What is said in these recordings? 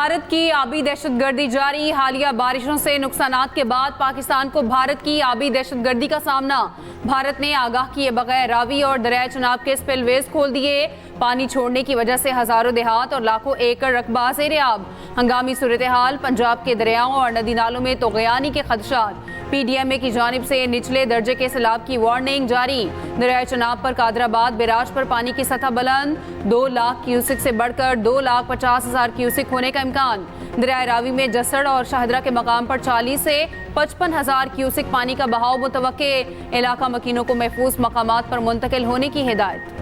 भारत की आबी दहशतगर्दी जारी। हालिया बारिशों से नुकसानात के बाद पाकिस्तान को भारत की आबी दहशतगर्दी का सामना। भारत ने आगाह किए बगैर रावी और दरियाए चनाब के स्पिलवेज खोल दिए। पानी छोड़ने की वजह से हजारों देहात और लाखों एकड़ रकबा सेरेआब। हंगामी सूरत हाल। पंजाब के दरियाओं और नदी नालों में तोगयानी के खदशात। PDMA की जानिब से निचले दर्जे के सैलाब की वार्निंग जारी। दरियाए चनाब पर कादराबाद बैराज पर पानी की सतह बुलंद। 2 लाख क्यूसिक से बढ़कर 2,50,000 क्यूसिक होने का इम्कान। दरियाए रावी में जसड़ और शाहदरा के मकाम पर 40 से 55,000 क्यूसिक पानी का बहाव मुतवक्के। इलाका मकीनों को महफूज मकामात पर मुंतकिल होने की हिदायत।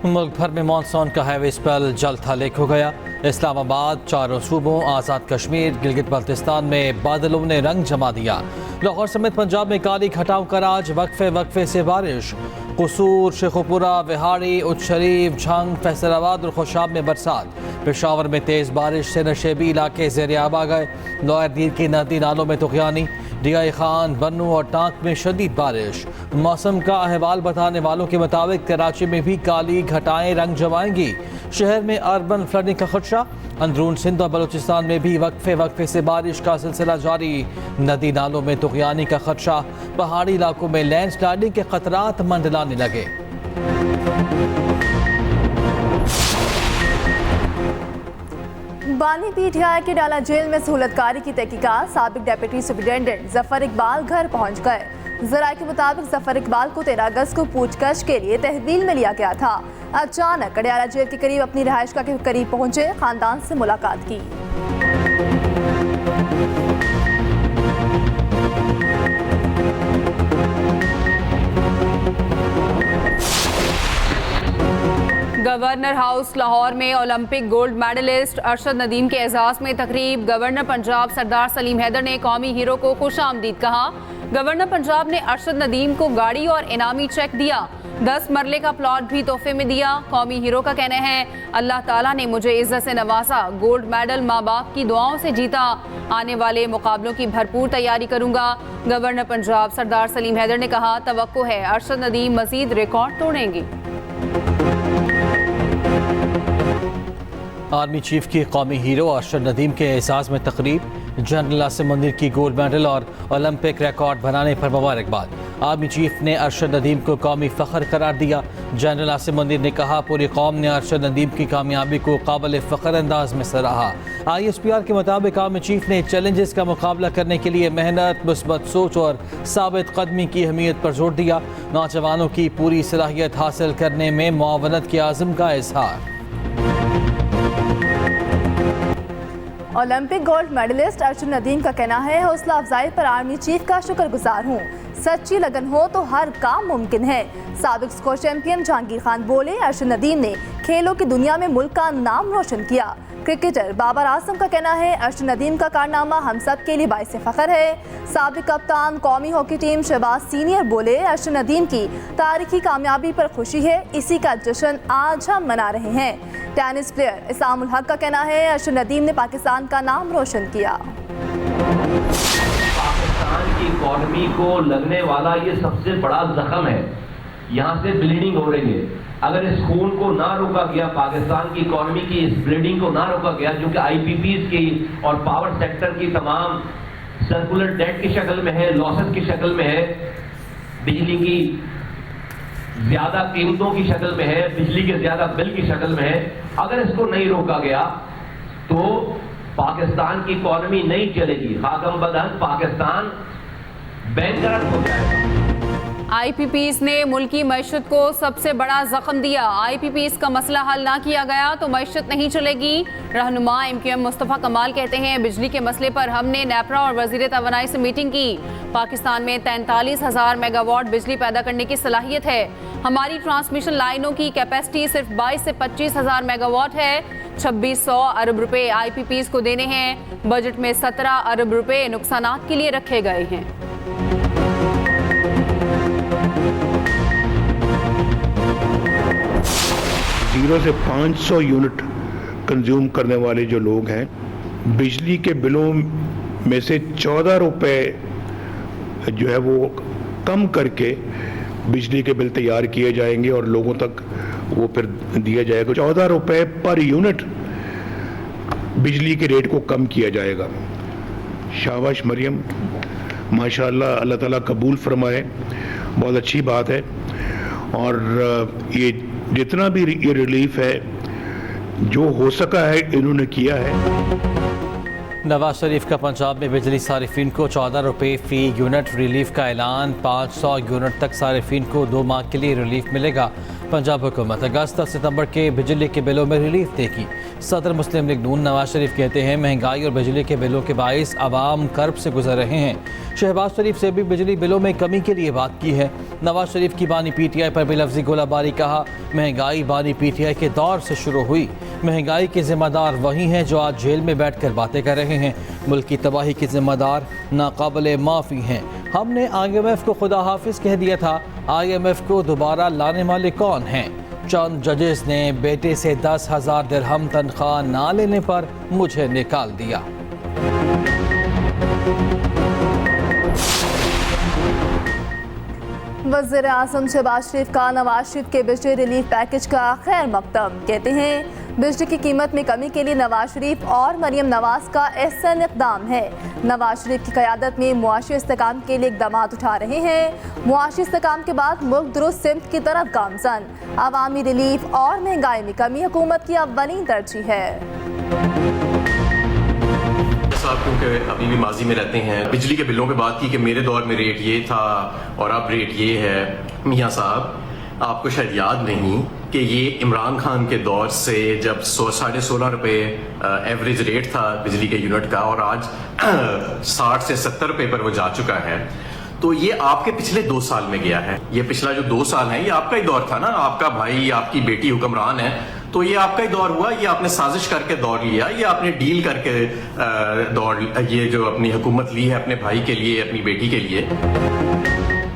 मुल्क भर में मानसून का हैवी स्पेल जल्द हल्क हो गया। इस्लामाबाद, चारों सूबों, आज़ाद कश्मीर, गिलगित बल्तिस्तान में बादलों ने रंग जमा दिया। लाहौर समेत पंजाब में काली घटाओं का राज। वक्फे वक्फे से बारिश। कसूर, शेखुपुरा, विहाड़ी, उच्च शरीफ, झंग, फैसलाबाद और खुशाब में बरसात। पेशावर में तेज़ बारिश से नशेबी इलाके ज़ेर-ए-आब आ गए। लोअर की नदी नालों में तुग़यानी। डियाई खान, बन्नू और टांक में शदीद बारिश। मौसम का अहवाल बताने वालों के मुताबिक कराची में भी काली घटाएं रंग जमाएंगी। शहर में अर्बन फ्लडिंग का खदशा। अंदरून सिंध और बलूचिस्तान में भी वक्फे वक्फे से बारिश का सिलसिला जारी। नदी नालों में तुग़यानी का खदशा। पहाड़ी इलाकों में लैंडस्लाइडिंग के खतरात मंडलाने लगे। बानी PTI के डाला जेल में सहूलतकारी की तहकीकात। साबिक डेप्यूटी सुप्रिटेंडेंट जफर इकबाल घर पहुंच गए। जराये के मुताबिक जफर इकबाल को 13 अगस्त को पूछताछ के लिए तहवील में लिया गया था। अचानक अडयाला जेल के करीब अपनी रहायशगाह के करीब पहुंचे, खानदान से मुलाकात की। गवर्नर हाउस लाहौर में Olympic gold medalist Arshad Nadeem के एजाज में तकरीब। गवर्नर पंजाब सरदार सलीम हैदर ने कौमी हीरो को खुशामदीद कहा। गवर्नर पंजाब ने अरशद नदीम को गाड़ी और इनामी चेक दिया। 10 मरले का प्लॉट भी तोहफे में दिया। कौमी हीरो का कहना है, अल्लाह ताला ने मुझे इज्जत से नवाजा। गोल्ड मेडल माँ बाप की दुआओं से जीता। आने वाले मुकाबलों की भरपूर तैयारी करूंगा। गवर्नर पंजाब सरदार सलीम हैदर ने कहा, तवक्को है अरशद नदीम मजीद रिकॉर्ड तोड़ेंगे। आर्मी चीफ की कौमी हीरो अरशद नदीम के एजाज में तकरीब। जनरल आसिम मुनीर की गोल्ड मेडल और ओलंपिक रिकॉर्ड बनाने पर मुबारकबाद। आर्मी चीफ ने अरशद नदीम को कौमी फ़ख्र करार दिया। जनरल आसिम मुनीर ने कहा, पूरी कौम ने अरशद नदीम की कामयाबी को काबिल फ़ख्र अंदाज में सराहा। ISPR के मुताबिक आर्मी चीफ ने चैलेंजेस का मुकाबला करने के लिए मेहनत, मुस्बत सोच और साबित कदमी की अहमियत पर जोर दिया। नौजवानों की पूरी सलाहियत हासिल करने में मुआवनत के आज़म का इजहार। Olympic gold medalist Arshad Nadeem का कहना है, हौसला अफजाई पर आर्मी चीफ का शुक्रगुजार हूँ। सच्ची लगन हो तो हर काम मुमकिन है। साबिक स्कोर चैंपियन जहांगीर खान बोले, अरशद नदीम ने खेलों की दुनिया में मुल्क का नाम रोशन किया। क्रिकेटर बाबर आजम का कहना है, अरशद नदीम का कारनामा हम सब के लिए बाइस फ़ख्र है। साबिक कप्तान कौमी हॉकी टीम शहबाज सीनियर बोले, अरशद नदीम की तारीखी कामयाबी पर खुशी है, इसी का जश्न आज हम मना रहे हैं। टेनिस प्लेयर इसामुल हक का कहना है, अरशद नदीम ने पाकिस्तान का नाम रोशन किया। पाकिस्तान की इकॉनमी को लगने वाला ये सबसे बड़ा जख्म है। यहाँ से ब्लीडिंग हो रही है। अगर इस खून को ना रोका गया, पाकिस्तान की इकॉनमी की इस ब्लीडिंग को ना रोका गया, जो कि IPPs की और पावर सेक्टर की तमाम सर्कुलर डेट की शक्ल में है, लॉसेस की शक्ल में है, बिजली की ज्यादा कीमतों की शक्ल में है, बिजली के ज्यादा बिल की शक्ल में है, अगर इसको नहीं रोका गया तो पाकिस्तान की इकॉनमी नहीं चलेगी। खाकम बदन पाकिस्तान बैंकरप्ट हो जाएगा। IPPs ने मुल्की मईशत को सबसे बड़ा जख्म दिया। IPPs का मसला हल ना किया गया तो मईशत नहीं चलेगी। रहनुमा MQM मुस्तफ़ा कमाल कहते हैं, बिजली के मसले पर हमने नेपरा और वज़ीर तवानाई से मीटिंग की। पाकिस्तान में 43,000 मेगावाट बिजली पैदा करने की सलाहियत है। हमारी ट्रांसमिशन लाइनों की कैपेसिटी सिर्फ 22 से 25,000 मेगावाट है। 2600 अरब रुपए IPPs को देने हैं। बजट में 17 अरब रुपए नुकसानात के लिए रखे गए हैं। 0 से 500 यूनिट कंज्यूम करने वाले जो लोग हैं, बिजली के बिलों में से 14 रुपए जो है वो कम करके बिजली के बिल तैयार किए जाएंगे और लोगों तक वो फिर दिया जाएगा। 14 रुपए पर यूनिट बिजली के रेट को कम किया जाएगा। शाबाश मरियम, माशाअल्लाह, अल्लाह ताला कबूल फरमाए, बहुत अच्छी बात है। और ये जितना भी ये रिलीफ है जो हो सका है इन्होंने किया है। नवाज शरीफ का पंजाब में बिजली सारिफिन को 14 रुपये फ़ी यूनिट रिलीफ का ऐलान। 500 यूनिट तक सारिफिन को 2 माह के लिए रिलीफ मिलेगा। पंजाब हुकूमत अगस्त और सितंबर के बिजली के बिलों में रिलीफ देगी। सदर मुस्लिम लीग नून नवाज शरीफ कहते हैं महंगाई और बिजली के बिलों के बाइस आवाम कर्ब से गुजर रहे हैं। शहबाज शरीफ से भी बिजली बिलों में कमी के लिए बात की है। नवाज शरीफ की बानी PTI पर भी लफ्जी गोलाबारी कहा। महंगाई बानी PTI के दौर से शुरू हुई। महंगाई के जिम्मेदार वही हैं जो आज जेल में बैठकर बातें कर रहे हैं। मुल्क की तबाही के जिम्मेदार नाकाबिले माफ़ी हैं। हमने IMF को खुदा हाफिज कह दिया था, IMF को दोबारा लाने वाले कौन हैं? चंद जजेस ने बेटे से 10,000 दिरहम तनख्वाह ना लेने पर मुझे निकाल दिया। वज़ीर आज़म शहबाज शरीफ का नवाज शरीफ के बिजली रिलीफ पैकेज का खैर मकदम। कहते हैं बिजली की कीमत में कमी के लिए नवाज शरीफ और मरियम नवाज का एहसन इक़दाम है। नवाज शरीफ की क़यादत में मुआशी इस्तेकाम के लिए इक़दाम उठा रहे हैं। मुआशी इस्तेकाम के बाद मुल्क दुरुस्त सिमत की तरफ गामज़न। अवामी रिलीफ और महंगाई में कमी हुकूमत की अव्वलीन तरजीह है। क्योंकि अभी भी माजी में रहते हैं, बिजली के बिलों पे बात की कि मेरे दौर में रेट ये था और अब रेट ये है। मियाँ साहब, आपको शायद याद नहीं कि ये इमरान खान के दौर से जब 16.5 रुपये एवरेज रेट था बिजली के यूनिट का और आज 60 से 70 रुपये पर वो जा चुका है। तो ये आपके पिछले 2 साल में गया है। ये पिछला जो 2 साल है ये आपका ही दौर था ना, आपका भाई आपकी बेटी हुक्मरान है, तो ये आपका ही दौर हुआ। ये आपने साजिश करके दौर लिया, ये आपने डील करके दौर, ये जो अपनी हुकूमत ली है अपने भाई के लिए, अपनी बेटी के लिए।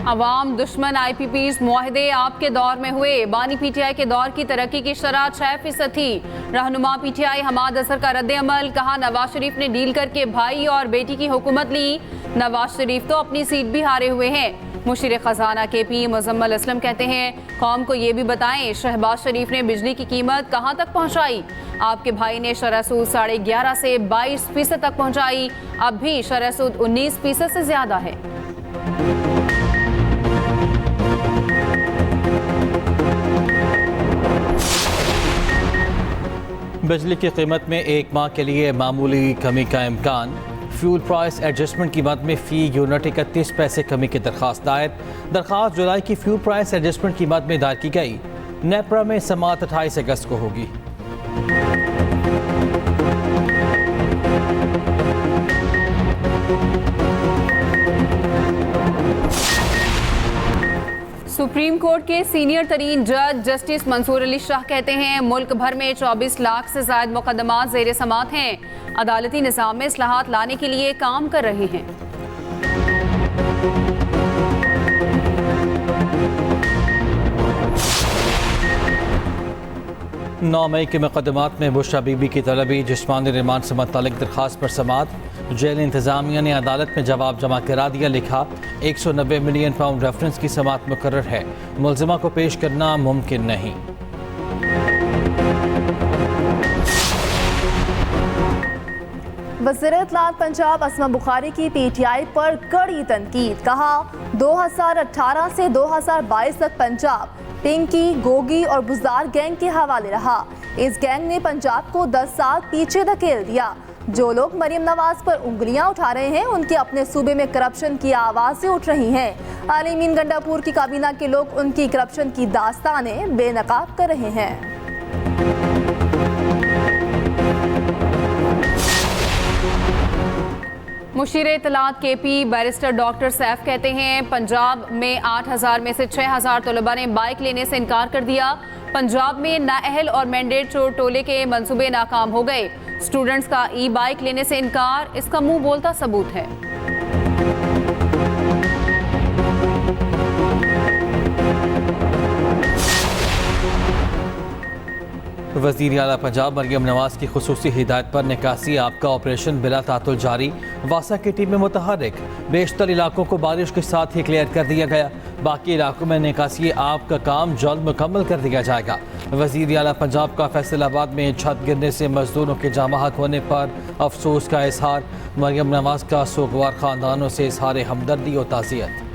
अवाम दुश्मन IPPs मुआहदे आपके दौर में हुए। बानी PTI के दौर की तरक्की की शरह 6% थी। रहनुमा PTI हमाद असर का रद्द अमल। कहा नवाज शरीफ ने डील करके भाई और बेटी की हुकूमत ली। नवाज शरीफ तो अपनी सीट भी हारे हुए हैं। मुशीर खजाना KP मुजम्मल असलम कहते हैं कौम को ये भी बताएं शहबाज शरीफ ने बिजली की कीमत कहां तक पहुंचाई। आपके भाई ने शरह सूद 11.5 से 22% तक पहुंचाई। अब भी शरह सूद 19% से ज्यादा है। बिजली की कीमत में 1 माह के लिए मामूली कमी का इम्कान। फ्यूल प्राइस एडजस्टमेंट कीमत में फ़ी यूनिट 31 पैसे कमी की दरख्वास्त दायर। दरख्वास्त जुलाई की फ्यूल प्राइस एडजस्टमेंट कीमत में दायर की गई। नेपरा में समाअत 28 अगस्त को होगी। सुप्रीम कोर्ट के सीनियर तरीन जज जस्टिस मंसूर अली शाह कहते हैं मुल्क भर में 24 लाख से ज्यादा मुकदमात ज़ेर समाअत हैं। अदालती निज़ाम में इस्लाहात लाने के लिए काम कर रहे हैं। 9 मई के मुकदमात में बुशरा बीबी की तलबी जिस्मानी रिमांड से मुतल्लिक दरख्वास्त पर समाअत। जेल इंतजामिया ने अदालत में जवाब जमा करा दिया। लिखा 190 मिलियन पाउंड रेफरेंस की समाअत मुकर्रर है। मुलजिमा को पेश करना मुमकिन नहीं। वज़ीर इत्तलात पंजाब असमा बुखारी की PTI पर कड़ी तनकीद। कहा 2018 से 2022 तक पंजाब पिंकी, गोगी और बुज़दार गैंग के हवाले रहा। इस गैंग ने पंजाब को 10 साल पीछे धकेल दिया। जो लोग मरियम नवाज पर उंगलियां उठा रहे हैं उनके अपने सूबे में करप्शन की आवाज़ें उठ रही हैं। आलिमीन गंडापुर की काबीना के लोग उनकी करप्शन की दास्तानें बेनकाब कर रहे हैं। मुशीर इत्तलात KP बैरिस्टर डॉक्टर सैफ कहते हैं पंजाब में 8,000 में से 6,000 तलबा ने बाइक लेने से इनकार कर दिया। पंजाब में नाअहल और मैंडेट चोर टोले के मंसूबे नाकाम हो गए। स्टूडेंट्स का बाइक लेने से इनकार इसका मुंह बोलता सबूत है। वज़ीर आला पंजाब मरियम नवाज की खुसूसी हिदायत पर निकासी आपका ऑपरेशन बिला तातुल जारी। वासा की टीम में मुतहर्रिक। बेशतर इलाकों को बारिश के साथ ही क्लियर कर दिया गया। बाकी इलाकों में निकासी आप का काम जल्द मुकम्मल कर दिया जाएगा। वज़ीर आला पंजाब का फैसलाबाद में छत गिरने से मजदूरों के जामहक होने पर अफसोस का इजहार। मरियम नवाज का सोगवार ख़ानदानों से इजहार हमदर्दी और ताज़ियत।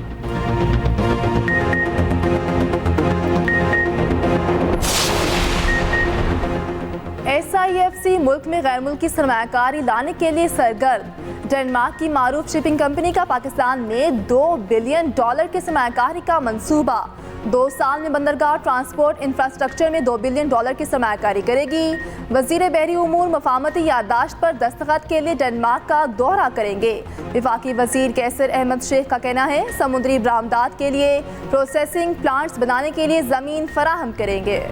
SIFC मुल्क में गैर मुल्की सरमायाकारी लाने के लिए सरगर्म। डेनमार्क की मारूफ शिपिंग कंपनी का पाकिस्तान में $2 बिलियन की सरमायाकारी का मंसूबा। 2 साल में बंदरगाह ट्रांसपोर्ट इंफ्रास्ट्रक्चर में $2 बिलियन की सरमायाकारी करेगी। वजीर बहरी उमूर मफामती याददाश्त पर दस्तखत के लिए डेनमार्क का दौरा करेंगे। विफाकी वजीर कैसर अहमद शेख का कहना है समुद्री बरामदात के लिए प्रोसेसिंग प्लांट्स बनाने के लिए ज़मीन फराहम करेंगे।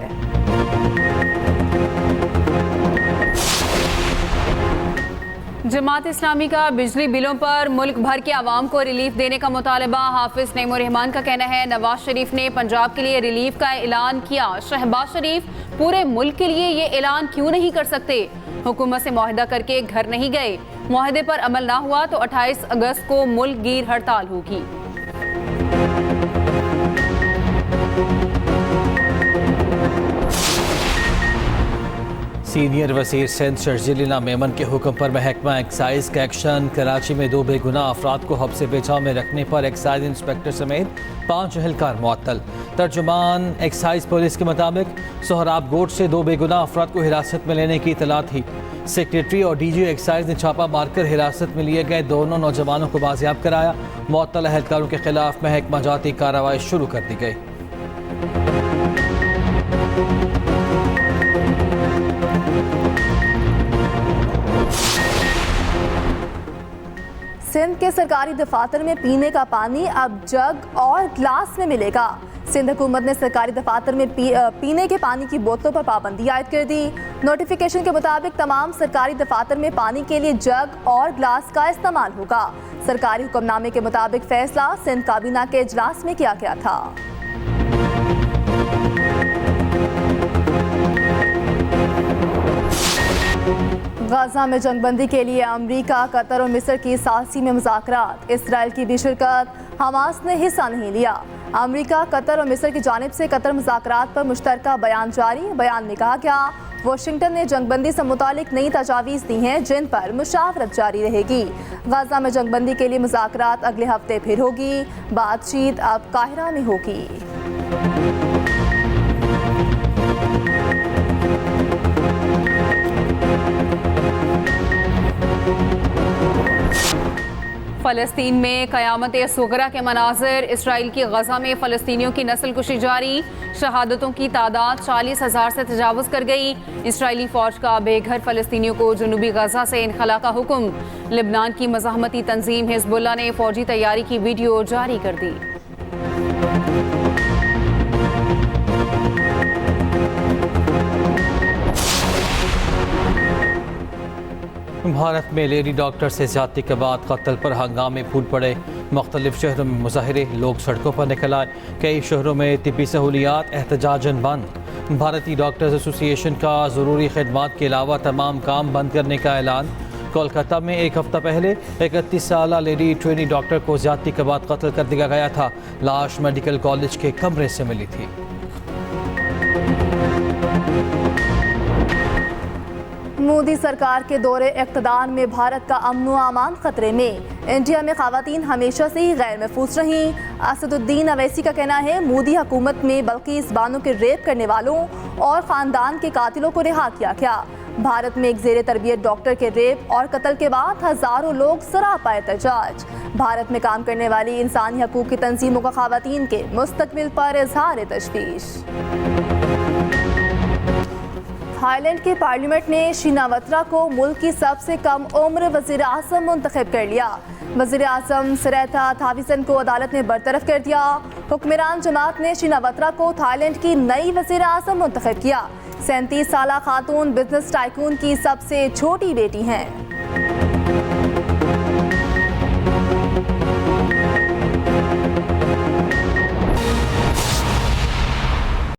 जमात इस्लामी का बिजली बिलों पर मुल्क भर के आवाम को रिलीफ देने का मुतालबा। हाफिज नईमुर रहमान का कहना है नवाज शरीफ ने पंजाब के लिए रिलीफ का ऐलान किया। शहबाज शरीफ पूरे मुल्क के लिए ये ऐलान क्यों नहीं कर सकते? हुकूमत से मुआहदा करके घर नहीं गए। मुआहदे पर अमल ना हुआ तो 28 अगस्त को मुल्क गिर हड़ताल होगी। सीनियर वज़ीर सिंध शर्जीला मेमन के हुक्म पर महकमा एक्साइज का एक्शन। कराची में 2 बेगुनाह अफराद को हब्स बेजा में रखने पर एक्साइज इंस्पेक्टर समेत 5 एहलकार मुअत्तल। तर्जुमान एक्साइज पुलिस के मुताबिक सोहराब गोट से 2 बेगुनाह अफराद को हिरासत में लेने की इतला थी। सेक्रेटरी और DG एक्साइज ने छापा मारकर हिरासत में लिए गए दोनों नौजवानों को बाजियाब कराया। मुअत्तल एहलकारों के खिलाफ महकमा जाती कार्रवाई शुरू कर दी गई। सिंध के सरकारी दफातर में पीने का पानी अब जग और ग्लास में मिलेगा। सिंध हुकूमत ने सरकारी दफातर में पीने के पानी की बोतलों पर पाबंदी आयद कर दी। नोटिफिकेशन के मुताबिक तमाम सरकारी दफातर में पानी के लिए जग और ग्लास का इस्तेमाल होगा। सरकारी हुक्मनामे के मुताबिक फैसला सिंध काबीना के इजलास में किया गया था। गाजा में जंगबंदी के लिए अमरीका, कतर और मिस्र की सालसी में मुज़ाकरात। इसराइल की भी शिरकत, हमास ने हिस्सा नहीं लिया। अमरीका, कतर और मिस्र की जानिब से कतर मुज़ाकरात पर मुश्तरका बयान जारी। बयान में कहा गया वाशिंगटन ने जंगबंदी से मुतालिक नई तजावीज़ दी हैं जिन पर मुशावरत जारी रहेगी। गाजा में जंगबंदी के लिए मुज़ाकरात अगले हफ्ते फिर होगी। बातचीत अब काहिरा में होगी। फ़लस्तीन में क़यामत सुगरा के मनाजिर। इसराइल की गजा में फ़लस्तीनियों की नस्ल कुशी जारी। शहादतों की तादाद 40,000 से तजावुज़ कर गई। इसराइली फ़ौज का बेघर फ़लस्तीनियों को जनूबी गजा से इनखला का हुक्म। लिबनान की मज़ाहमती तंजीम हिज़्बुल्लाह ने फ़ौजी तैयारी की वीडियो जारी कर दी। भारत में लेडी डॉक्टर से ज्यादती के बाद कत्ल पर हंगामे फूट पड़े। मुख्तलिफ शहरों में मुजाहिरे, लोग सड़कों पर निकल आए। कई शहरों में तिब्बी सहूलियात एहतजाजन बंद। भारतीय डॉक्टर्स एसोसिएशन का ज़रूरी खिदमात के अलावा तमाम काम बंद करने का ऐलान। कोलकाता में एक हफ्ता पहले 31 साला लेडी ट्रेनी डॉक्टर को ज्यादती के बाद कत्ल कर दिया गया था। लाश मेडिकल कॉलेज के कमरे से मिली थी। मोदी सरकार के दौरे इक़्तिदार में भारत का अमन व अमान खतरे में। इंडिया में ख़वातीन हमेशा से ही गैर महफूज रहीं। असदुद्दीन अवैसी का कहना है मोदी हुकूमत में बल्किस बानो के रेप करने वालों और ख़ानदान के कातिलों को रिहा किया गया। भारत में एक ज़ेरे तरबियत डॉक्टर के रेप और कत्ल के बाद हज़ारों लोग सरापा एहतजाज। भारत में काम करने वाली इंसानी हकूक़ की तंजीमों का ख़वातीन के मुस्तक़बिल पर इज़हार तशवीश। थाईलैंड की पार्लियामेंट ने शिनावत्रा को मुल्क की सबसे कम उम्र वज़ीर आज़म मुंतखब कर लिया। वज़ीर आज़म सरेथा थाविसन को अदालत ने बरतरफ कर दिया। हुक्मरान जमात ने शिनावत्रा को थाईलैंड की नई वज़ीर आज़म मुंतखब किया। 37 साला खातून बिजनेस टाइकून की सबसे छोटी बेटी हैं।